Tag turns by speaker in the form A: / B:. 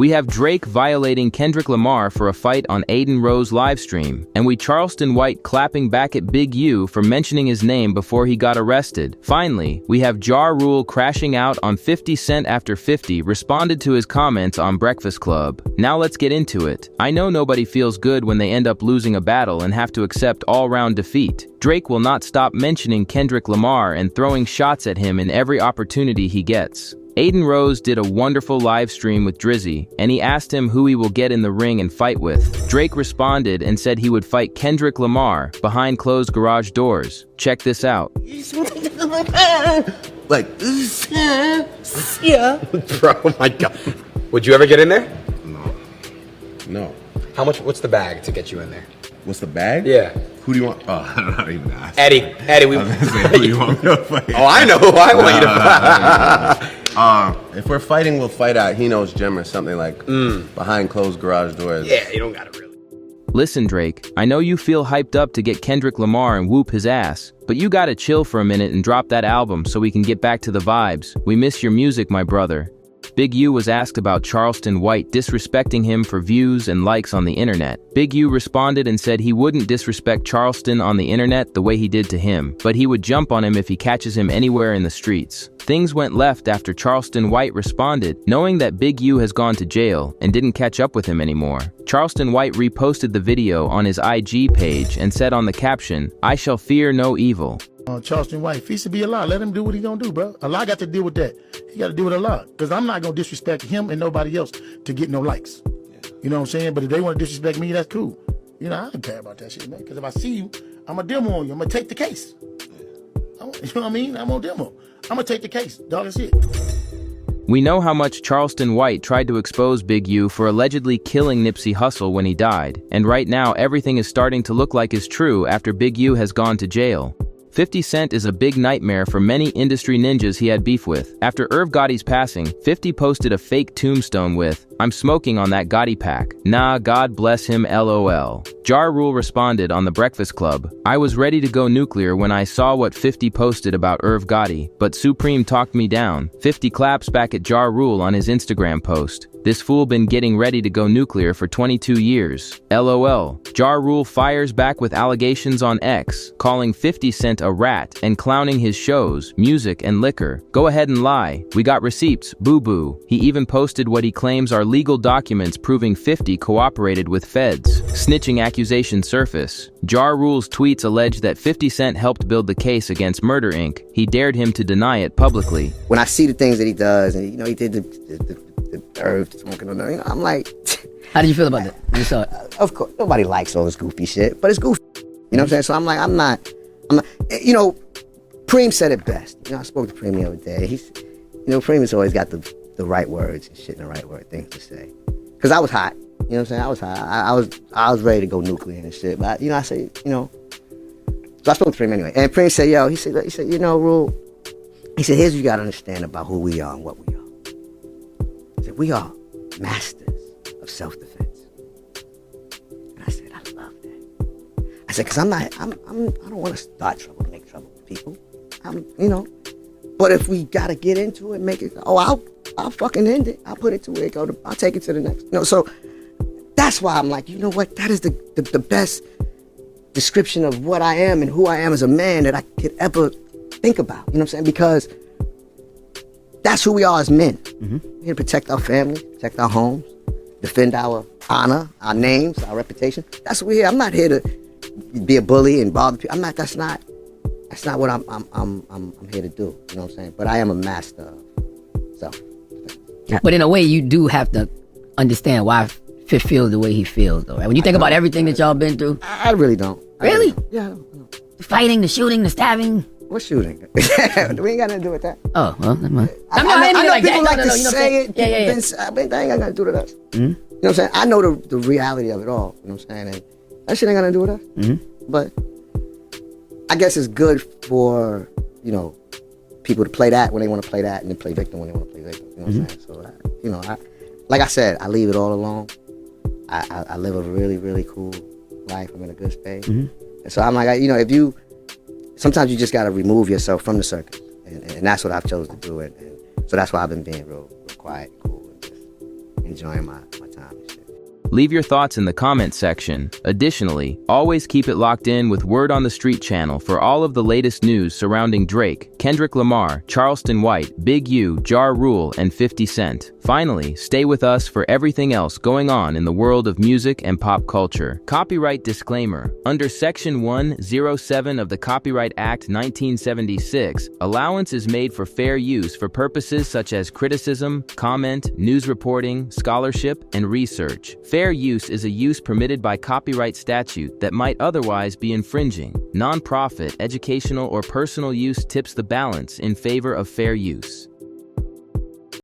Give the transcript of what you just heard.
A: We have Drake violating Kendrick Lamar for a fight on Aiden Rowe's livestream, and we Charleston White clapping back at Big U for mentioning his name before he got arrested. Finally, we have Ja Rule crashing out on 50 Cent after 50 responded to his comments on Breakfast Club. Now let's get into it. I know nobody feels good when they end up losing a battle and have to accept all-round defeat. Drake will not stop mentioning Kendrick Lamar and throwing shots at him in every opportunity he gets. Aiden Rowe did a wonderful live stream with Drizzy, and he asked him who he will get in the ring and fight with. Drake responded and said he would fight Kendrick Lamar behind closed garage doors. Check this out.
B: Like, yeah. Bro, oh my God. Would you ever get in there?
C: No.
B: How much, what's the bag to get you in there?
C: What's the bag?
B: Yeah.
C: Who do you want? Oh, I don't even ask.
B: Eddie, we...
C: I was gonna say, who do you want me to fight?
B: Oh, I know who I want you to fight.
C: If we're fighting, we'll fight at Hino's gym or something like behind closed garage doors.
B: Yeah, you don't gotta really.
A: Listen, Drake, I know you feel hyped up to get Kendrick Lamar and whoop his ass, but you gotta chill for a minute and drop that album so we can get back to the vibes. We miss your music, my brother. Big U was asked about Charleston White disrespecting him for views and likes on the internet. Big U responded and said he wouldn't disrespect Charleston on the internet the way he did to him, but he would jump on him if he catches him anywhere in the streets. Things went left after Charleston White responded, knowing that Big U has gone to jail and didn't catch up with him anymore. Charleston White reposted the video on his IG page and said on the caption, "I shall fear no evil."
D: Charleston White, feast to be Allah. Let him do what he gonna do, bro. Allah got to deal with that. He got to deal with Allah. Because I'm not gonna disrespect him and nobody else to get no likes. You know what I'm saying? But if they want to disrespect me, that's cool. You know, I don't care about that shit, man. Because if I see you, I'm gonna demo on you. I'm gonna take the case. You know what I mean? I'm gonna demo. I'm gonna take the case. Dog, that's it.
A: We know how much Charleston White tried to expose Big U for allegedly killing Nipsey Hussle when he died, and right now everything is starting to look like is true after Big U has gone to jail. 50 Cent is a big nightmare for many industry ninjas he had beef with. After Irv Gotti's passing, 50 posted a fake tombstone with, "I'm smoking on that Gotti pack. Nah, God bless him, LOL. Ja Rule responded on The Breakfast Club, "I was ready to go nuclear when I saw what 50 posted about Irv Gotti, but Supreme talked me down." 50 claps back at Ja Rule on his Instagram post. "This fool been getting ready to go nuclear for 22 years. LOL. Ja Rule fires back with allegations on X, calling 50 Cent a rat and clowning his shows, music, and liquor. Go ahead and lie. We got receipts, boo-boo. He even posted what he claims are legal documents proving 50 cooperated with feds. Snitching accusations surface. Ja Rule's tweets allege that 50 Cent helped build the case against Murder Inc. He dared him to deny it publicly.
E: When I see the things that he does, and you know, he did the herb smoking on there, you know, I'm like...
F: How did you feel about that when you saw it?
E: Of course, nobody likes all this goofy shit, but it's goofy. You know what I'm saying? So I'm like, I'm not, you know, Preem said it best. You know, I spoke to Preem the other day. He's, you know, Preem has always got the right words and shit and the right word things to say. Cause I was hot. You know what I'm saying? I was hot. I was ready to go nuclear and shit. But you know, I said, you know, so I spoke to Preem anyway. And Preem said, yo, he said, you know, Rule, he said, here's what you gotta understand about who we are and what we are. He said, we are masters of self-defense. And I said, I love that. I said, cause I don't want to start trouble to make trouble with people. You know, but if we gotta get into it, make it, I'll fucking end it. I'll put it to where it go. I'll take it to the next. You know, so that's why I'm like, you know what? That is the best description of what I am and who I am as a man that I could ever think about. You know what I'm saying? Because that's who we are as men. Mm-hmm. We're here to protect our family, protect our homes, defend our honor, our names, our reputation. That's what we're here. I'm not here to be a bully and bother people. That's not what I'm here to do. You know what I'm saying? But I am a master of self.
F: But in a way, you do have to understand why Fifth feels the way he feels, though, right? When you think about everything that y'all been through.
E: I really don't.
F: Really?
E: Yeah, I don't.
F: The fighting, the shooting, the stabbing.
E: What shooting? We ain't got nothing to do with that.
F: Oh, well, never mind.
E: I know people like to say it.
F: Yeah.
E: That ain't got nothing to do with us.
F: Mm-hmm.
E: You know what I'm saying? I know the reality of it all. You know what I'm saying? And that shit ain't got nothing to do with us.
F: Mm-hmm.
E: But I guess it's good for, you know, people to play that when they want to play that and then play victim when they want to play victim. You know what I'm saying? So, you know, like I said, I leave it all alone. I live a really, really cool life. I'm in a good space. Mm-hmm. And so I'm like, you know, sometimes you just got to remove yourself from the circus. And that's what I've chosen to do. And so that's why I've been being real quiet, cool, and just enjoying my time and shit.
A: Leave your thoughts in the comment section. Additionally, always keep it locked in with Word on the Street channel for all of the latest news surrounding Drake, Kendrick Lamar, Charleston White, Big U, Ja Rule, and 50 Cent. Finally, stay with us for everything else going on in the world of music and pop culture. Copyright disclaimer. Under Section 107 of the Copyright Act 1976, allowance is made for fair use for purposes such as criticism, comment, news reporting, scholarship, and research. Fair use is a use permitted by copyright statute that might otherwise be infringing. Non-profit, educational, or personal use tips the balance in favor of fair use.